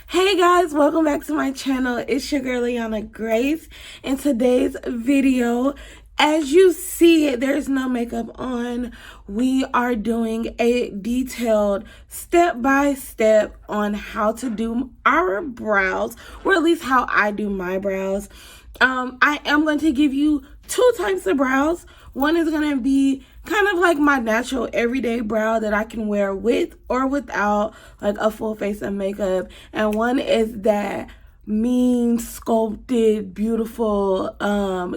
Hey guys, welcome back to my channel. It's your girl Liana Grace. In today's video, as you see, there's no makeup on. We are doing a detailed step-by-step on how to do our brows, or at least how I do my brows. I am going to give you two types of brows. One is going to be kind of like my natural everyday brow that I can wear with or without like a full face of makeup. And one is that mean, sculpted, beautiful,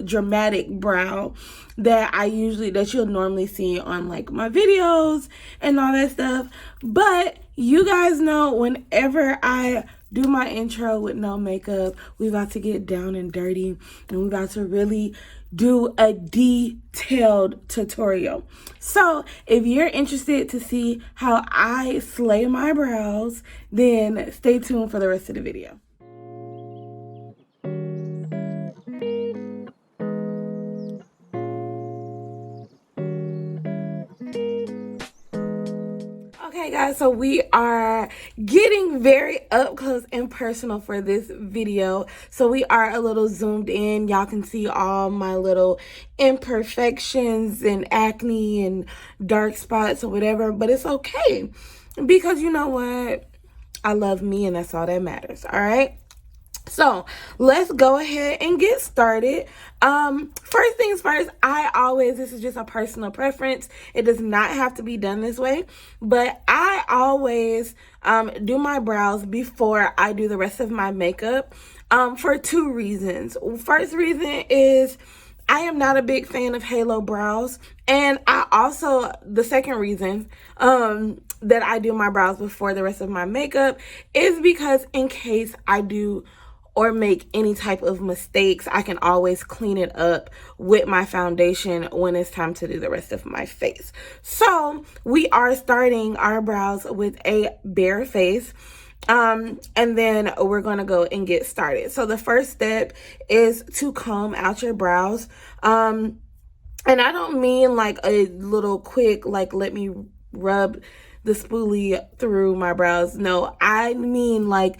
dramatic brow that you'll normally see on like my videos and all that stuff. But you guys know whenever I do my intro with no makeup, we about to get down and dirty and we about to really do a detailed tutorial. So if you're interested to see how I slay my brows, then stay tuned for the rest of the video. Okay guys, so we are getting very up close and personal for this video. So we are a little zoomed in. Y'all can see all my little imperfections and acne and dark spots or whatever, but it's okay because you know what? I love me and that's all that matters, all right? So let's go ahead and get started. First things first, this is just a personal preference. It does not have to be done this way, but I always do my brows before I do the rest of my makeup for two reasons. First reason is I am not a big fan of halo brows. And the second reason that I do my brows before the rest of my makeup is because in case I do or make any type of mistakes, I can always clean it up with my foundation when it's time to do the rest of my face. So we are starting our brows with a bare face. And then we're going to go and get started. So the first step is to comb out your brows. And I don't mean like a little quick, like let me rub the spoolie through my brows. No, I mean like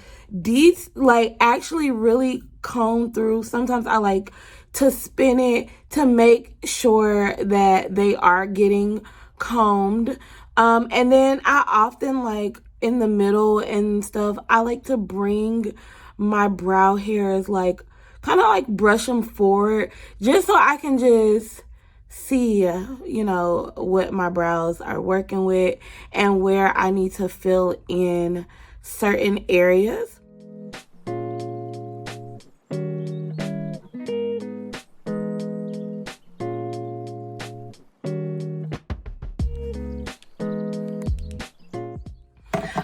actually really comb through. Sometimes I like to spin it to make sure that they are getting combed. And then I often like in the middle and stuff, I like to bring my brow hairs like kind of like brush them forward just so I can just see, you know, what my brows are working with and where I need to fill in certain areas.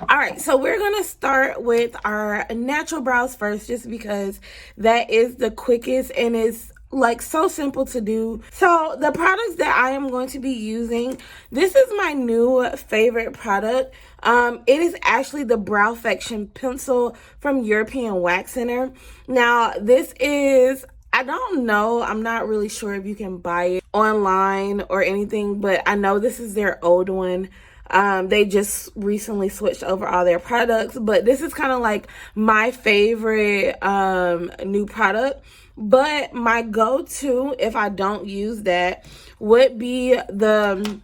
All right, so we're gonna start with our natural brows first, just because that is the quickest and is like so simple to do. So the products that I am going to be using, this is my new favorite product. It is actually the Browfection pencil from European Wax Center. Now this is, I don't know, I'm not really sure if you can buy it online or anything, but I know this is their old one. They just recently switched over all their products, but this is kind of like my favorite new product. But my go-to, if I don't use that, would be the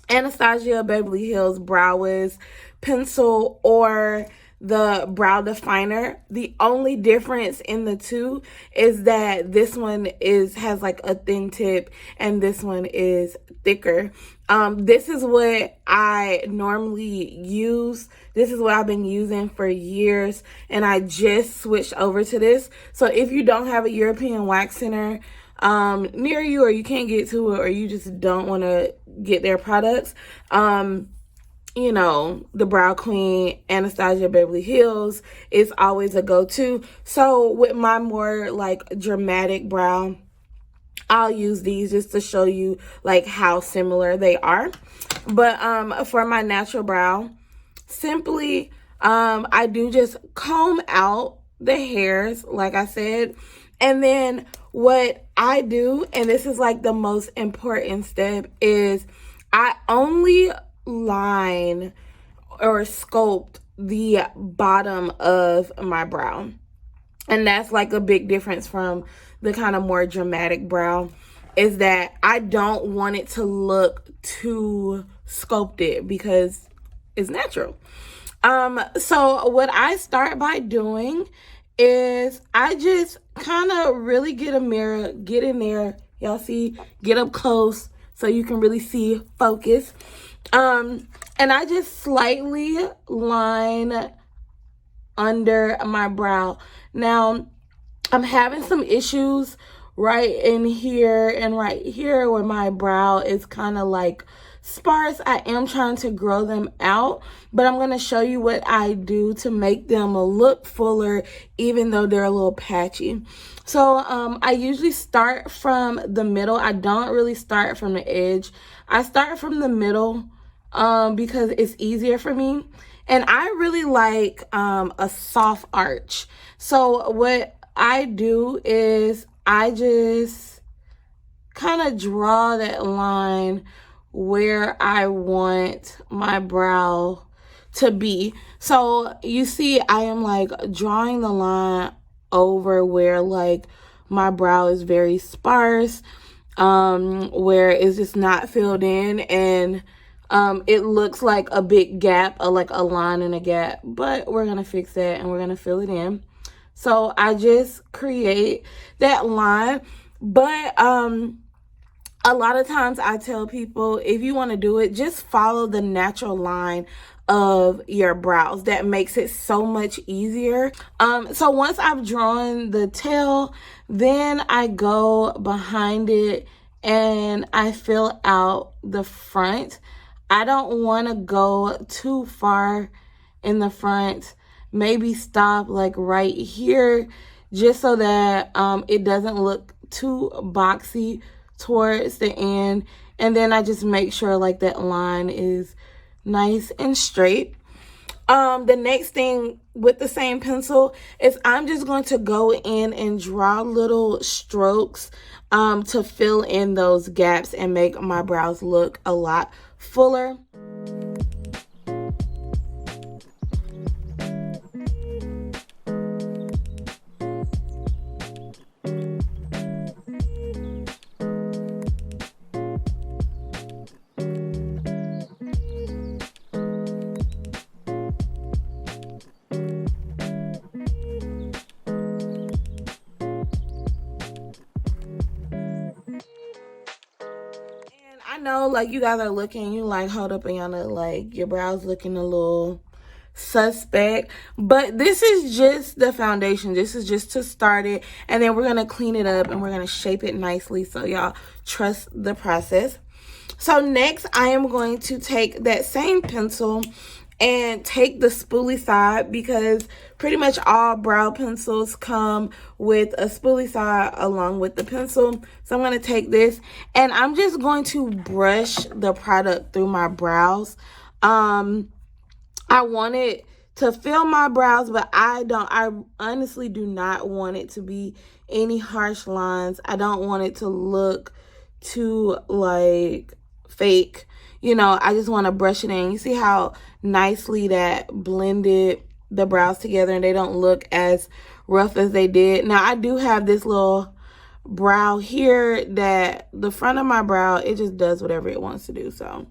Anastasia Beverly Hills Brow Wiz pencil or the brow definer. The only difference in the two is that this one has like a thin tip and this one is thicker. This is what I normally use. This is what I've been using for years, and I just switched over to this. So if you don't have a European Wax Center near you, or you can't get to it, or you just don't want to get their products, you know, the Brow Queen, Anastasia Beverly Hills is always a go-to. So with my more like dramatic brow, I'll use these just to show you like how similar they are. But for my natural brow, simply I do just comb out the hairs, like I said. And then what I do, and this is like the most important step, is I only line or sculpt the bottom of my brow. And that's like a big difference from the kind of more dramatic brow, is that I don't want it to look too sculpted because it's natural. So what I start by doing is I just kind of really get a mirror, get in there. Y'all see, get up close so you can really see, focus. And I just slightly line under my brow. Now, I'm having some issues right in here and right here where my brow is kind of like sparse. I am trying to grow them out, but I'm going to show you what I do to make them look fuller, even though they're a little patchy. So I usually start from the middle. I don't really start from the edge. I start from the middle because it's easier for me. And I really like a soft arch. So what I do is I just kind of draw that line where I want my brow to be. So you see, I am like drawing the line over where like my brow is very sparse, where it's just not filled in, and it looks like a big gap, like a line and a gap, but we're gonna fix that and we're gonna fill it in. So I just create that line. But a lot of times I tell people, if you want to do it, just follow the natural line of your brows. That makes it so much easier. So once I've drawn the tail, then I go behind it and I fill out the front. I don't want to go too far in the front. Maybe stop like right here, just so that it doesn't look too boxy towards the end. And then I just make sure like that line is nice and straight. The next thing with the same pencil is I'm just going to go in and draw little strokes to fill in those gaps and make my brows look a lot fuller. I know like you guys are looking, you like, hold up, and y'all know like your brows looking a little suspect, but this is just the foundation. This is just to start it, and then we're gonna clean it up and we're gonna shape it nicely, so y'all trust the process. So next I am going to take that same pencil and take the spoolie side, because pretty much all brow pencils come with a spoolie side along with the pencil. So I'm going to take this and I'm just going to brush the product through my brows. I want it to fill my brows, but I honestly do not want it to be any harsh lines. I don't want it to look too like fake. You know, I just want to brush it in. You see how nicely that blended the brows together, and they don't look as rough as they did. Now, I do have this little brow here that the front of my brow, it just does whatever it wants to do. So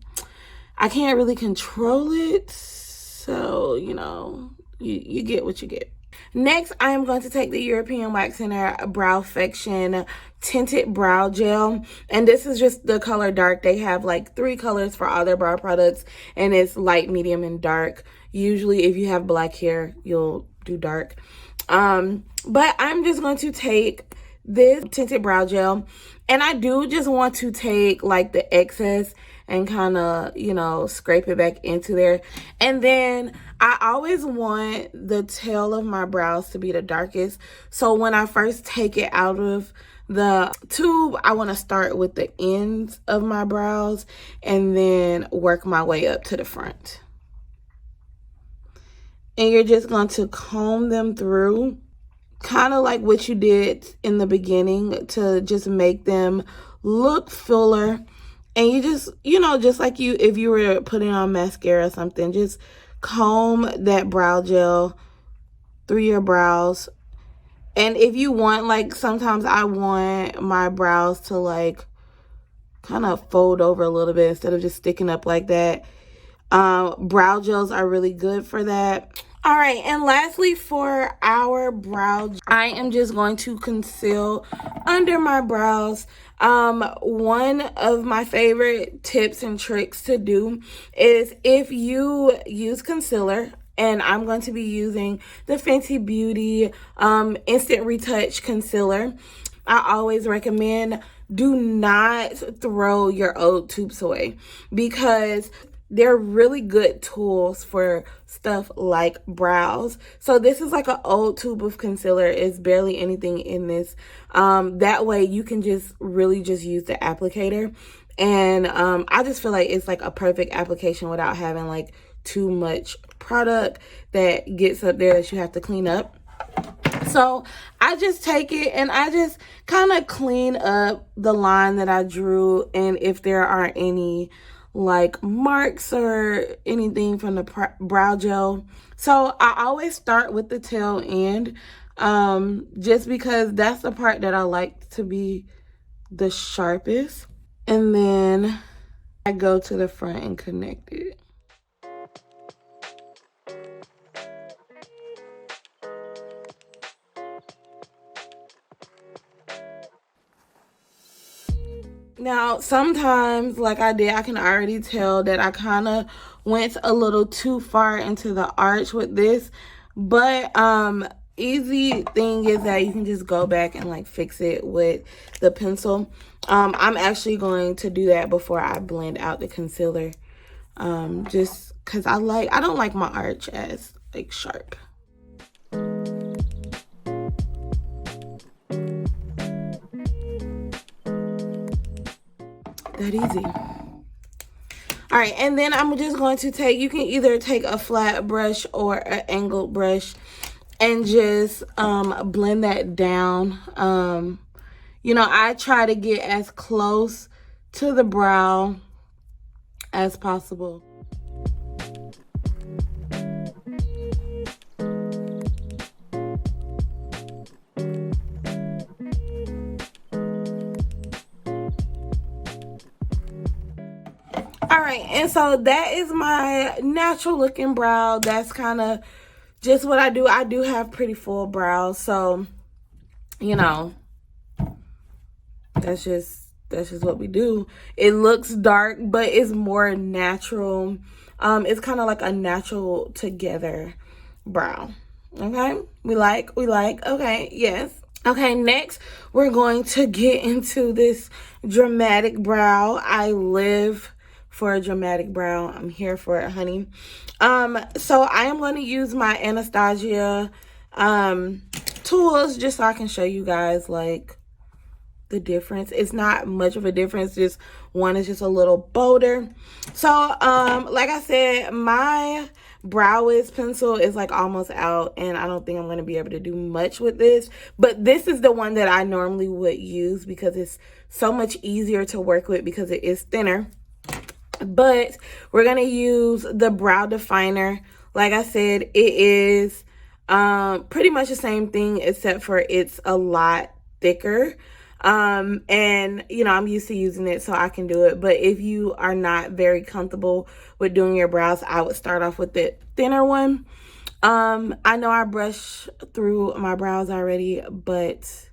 I can't really control it. So, you know, you get what you get. Next, I am going to take the European Wax Center Browfection Tinted Brow Gel. And this is just the color dark. They have like 3 colors for all their brow products. And it's light, medium, and dark. Usually, if you have black hair, you'll do dark. But I'm just going to take this tinted brow gel. And I do just want to take like the excess and kind of, you know, scrape it back into there. And then I always want the tail of my brows to be the darkest. So when I first take it out of the tube, I want to start with the ends of my brows and then work my way up to the front. And you're just going to comb them through, kind of like what you did in the beginning, to just make them look fuller. And you just, you know, just like if you were putting on mascara or something, just comb that brow gel through your brows. And if you want, like, sometimes I want my brows to, like, kind of fold over a little bit instead of just sticking up like that. Brow gels are really good for that. All right, and lastly, for our brow, I am just going to conceal under my brows. One of my favorite tips and tricks to do is if you use concealer, and I'm going to be using the Fenty Beauty Instant Retouch Concealer. I always recommend do not throw your old tubes away, because they're really good tools for stuff like brows. So this is like an old tube of concealer. It's barely anything in this. That way you can just really just use the applicator. And I just feel like it's like a perfect application without having like too much product that gets up there that you have to clean up. So I just take it and I just kind of clean up the line that I drew, and if there are any like marks or anything from the brow gel. So I always start with the tail end, just because that's the part that I like to be the sharpest, and then I go to the front and connect it. Now, sometimes, like I did, I can already tell that I kind of went a little too far into the arch with this. But easy thing is that you can just go back and like fix it with the pencil. I'm actually going to do that before I blend out the concealer. Just because I don't like my arch as like sharp. That easy. All right, and then I'm just going to take, you can either take a flat brush or an angled brush and just blend that down. You know, I try to get as close to the brow as possible. All right, and so that is my natural looking brow. That's kind of just what I do. I do have pretty full brows, so you know, that's just what we do. It looks dark, but it's more natural. It's kind of like a natural together brow. Okay, we like. Okay, yes. Okay, next we're going to get into this dramatic brow. I live for a dramatic brow. I'm here for it, honey. So I am going to use my Anastasia tools just so I can show you guys like the difference. It's not much of a difference, just one is just a little bolder. So like I said, my Brow-Wiz pencil is like almost out, and I don't think I'm going to be able to do much with this, but this is the one that I normally would use because it's so much easier to work with because it is thinner. But we're going to use the brow definer. Like I said, it is pretty much the same thing except for it's a lot thicker. And you know, I'm used to using it, so I can do it. But if you are not very comfortable with doing your brows, I would start off with the thinner one. I know I brushed through my brows already, but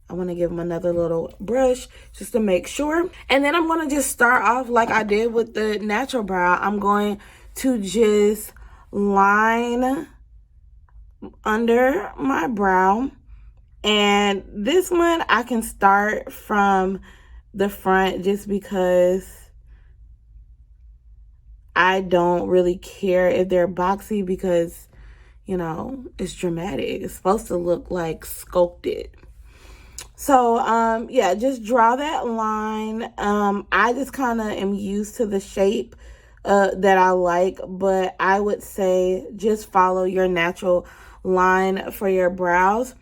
I want to give them another little brush just to make sure. And then I'm going to just start off like I did with the natural brow. I'm going to just line under my brow. And this one, I can start from the front just because I don't really care if they're boxy because, you know, it's dramatic. It's supposed to look like sculpted. So, yeah, just draw that line. I just kind of am used to the shape that I like, but I would say just follow your natural line for your brows.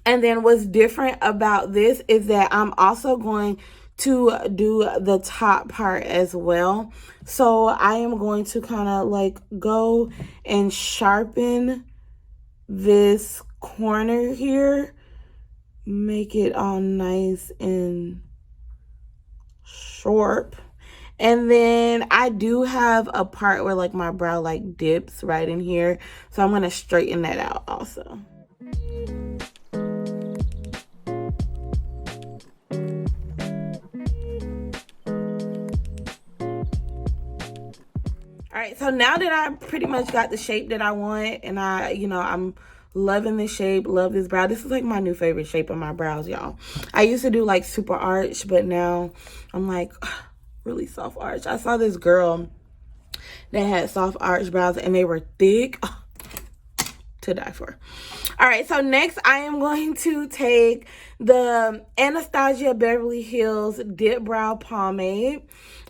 And then what's different about this is that I'm also going to do the top part as well. So I am going to kind of like go and sharpen this corner here, make it all nice and sharp. And then I do have a part where like my brow like dips right in here, so I'm going to straighten that out also. Alright, so now that I pretty much got the shape that I want, and I'm loving this shape, love this brow. This is like my new favorite shape of my brows, y'all. I used to do like super arch, but now I'm like really soft arch. I saw this girl that had soft arch brows and they were thick. To die for. Alright, so next I am going to take the Anastasia Beverly Hills Dip Brow Pomade.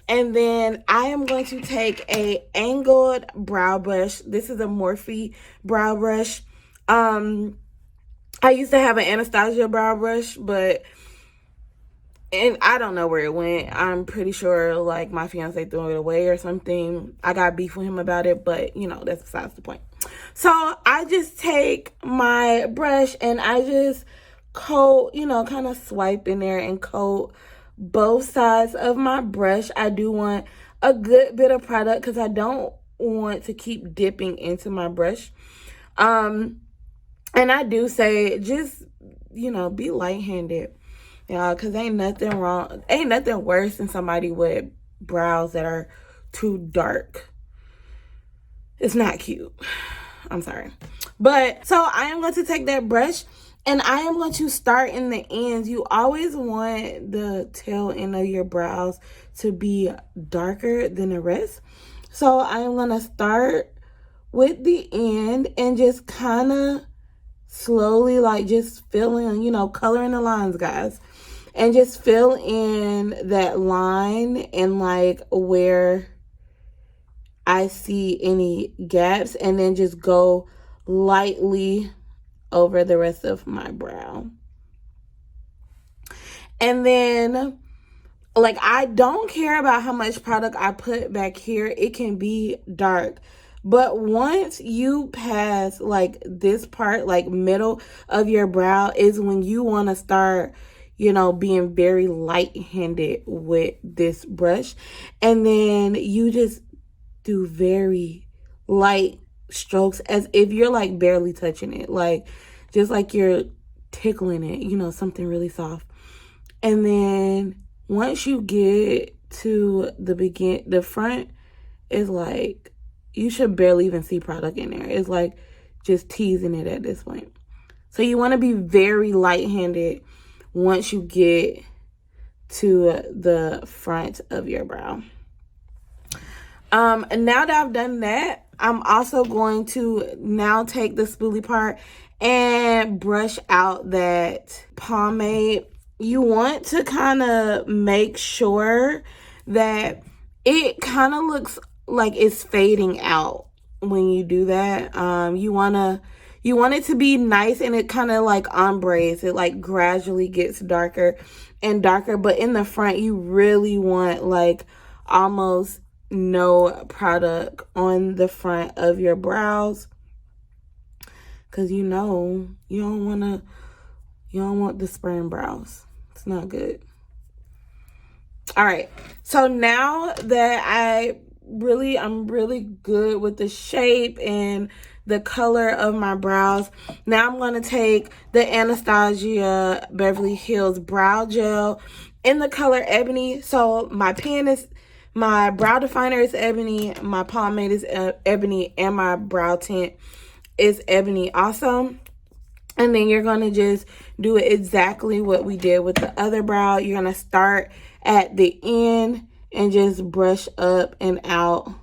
And then I am going to take a angled brow brush. This is a Morphe brow brush. I used to have an Anastasia brow brush, and I don't know where it went. I'm pretty sure like my fiance threw it away or something. I got beef with him about it, but that's besides the point. So I just take my brush and I just coat, kind of swipe in there and coat both sides of my brush. I do want a good bit of product because I don't want to keep dipping into my brush. And I do say just, be light-handed. Because ain't nothing worse than somebody with brows that are too dark. It's not cute. I'm sorry. But so I am going to take that brush and I am going to start in the ends. You always want the tail end of your brows to be darker than the rest. So I am going to start with the end and just kind of slowly like just fill in, coloring the lines, guys. And just fill in that line and like where I see any gaps, and then just go lightly over the rest of my brow. And then like I don't care about how much product I put back here. It can be dark. But once you pass like this part, like middle of your brow, is when you want to start being very light-handed with this brush. And then you just do very light strokes as if you're like barely touching it. Like just like you're tickling it, something really soft. And then once you get to the front is like, you should barely even see product in there. It's like just teasing it at this point. So you want to be very light-handed once you get to the front of your brow. And now that I've done that, I'm also going to now take the spoolie part and brush out that pomade. You want to kind of make sure that it kind of looks like it's fading out when you do that. You want it to be nice, and it kind of like ombres. It like gradually gets darker and darker, but in the front you really want like almost no product on the front of your brows, because you don't want the sperm brows. It's not good. All right, so now that I'm really good with the shape and the color of my brows, now I'm going to take the Anastasia Beverly Hills brow gel in the color ebony. So my brow definer is ebony, my pomade is ebony, and my brow tint is ebony also. And then you're going to just do exactly what we did with the other brow. You're going to start at the end and just brush up and out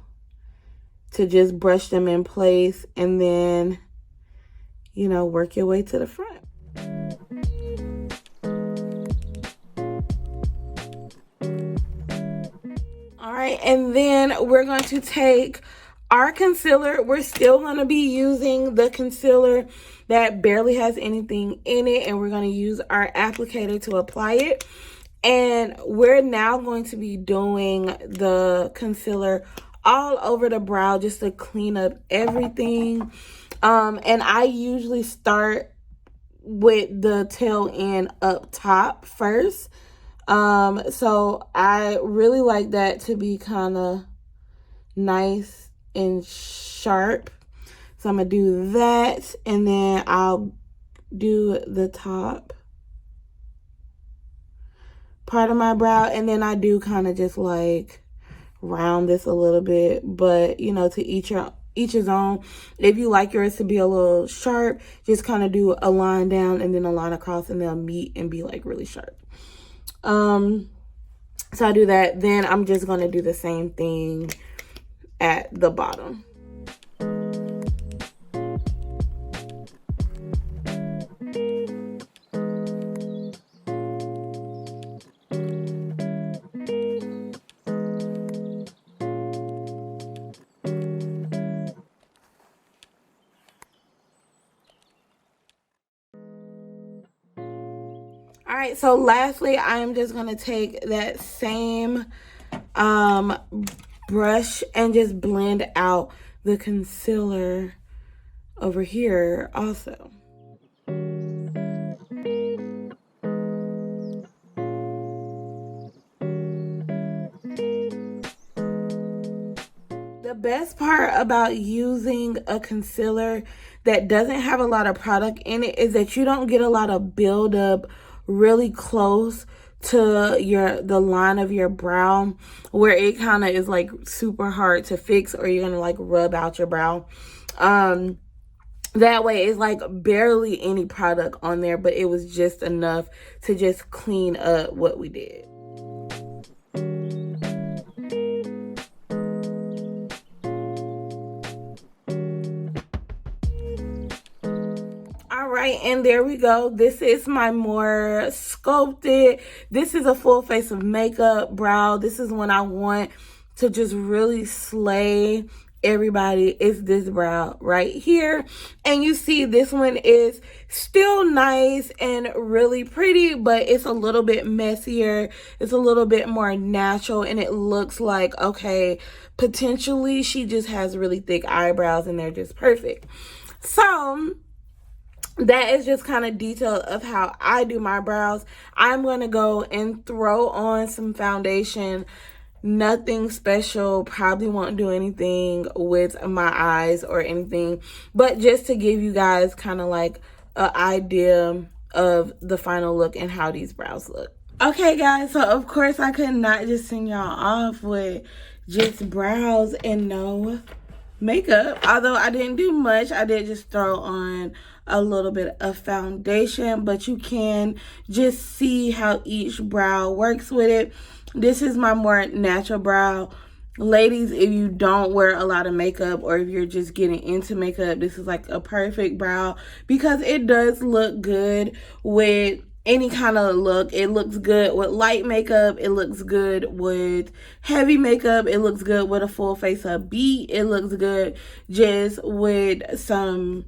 to just brush them in place, and then, work your way to the front. All right, and then we're going to take our concealer. We're still going to be using the concealer that barely has anything in it, and we're going to use our applicator to apply it. And we're now going to be doing the concealer all over the brow just to clean up everything. And I usually start with the tail end up top first. So I really like that to be kind of nice and sharp. So I'm gonna do that, and then I'll do the top part of my brow, and then I do kind of just like round this a little bit, but you know, to each his own. If you like yours to be a little sharp, just kind of do a line down and then a line across, and they'll meet and be like really sharp. So I do that. Then I'm just gonna do the same thing at the bottom. All right, so lastly, I am just gonna take that same brush and just blend out the concealer over here also. The best part about using a concealer that doesn't have a lot of product in it is that you don't get a lot of buildup really close to the line of your brow, where it kind of is like super hard to fix, or you're gonna like rub out your brow. That way it's like barely any product on there, but it was just enough to just clean up what we did. Right, and there we go. This is my more sculpted. This is a full face of makeup brow. This is when I want to just really slay everybody. It's this brow right here. And you see this one is still nice and really pretty, but it's a little bit messier. It's a little bit more natural, and it looks like, okay, potentially she just has really thick eyebrows and they're just perfect. So that is just kind of detail of how I do my brows. I'm going to go and throw on some foundation. Nothing special. Probably won't do anything with my eyes or anything. But just to give you guys kind of like an idea of the final look and how these brows look. Okay, guys. So, of course, I could not just send y'all off with just brows and no makeup. Although I didn't do much. I did just throw on a little bit of foundation, but you can just see how each brow works with it. This is my more natural brow. Ladies, if you don't wear a lot of makeup, or if you're just getting into makeup, this is like a perfect brow because it does look good with any kind of look. It looks good with light makeup. It looks good with heavy makeup. It looks good with a full face of beat. It looks good just with some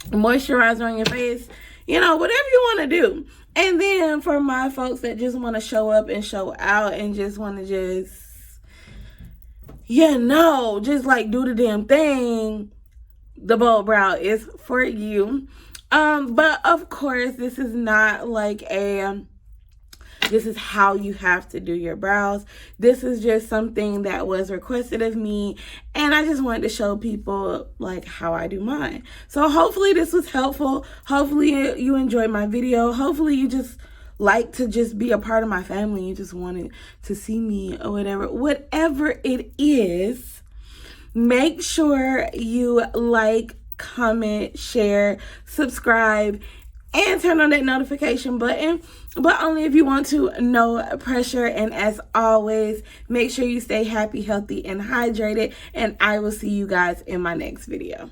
moisturizer on your face, you know, whatever you want to do. And then for my folks that just want to show up and show out and just want to just, you know, just like do the damn thing, the bold brow is for you. But of course, this is not like this is how you have to do your brows. This is just something that was requested of me, and I just wanted to show people like how I do mine. So hopefully this was helpful. Hopefully you enjoyed my video. Hopefully you just like to just be a part of my family. You just wanted to see me or whatever it is. Make sure you like, comment, share, subscribe, and turn on that notification button, but only if you want to. No pressure. And as always, make sure you stay happy, healthy, and hydrated, and I will see you guys in my next video.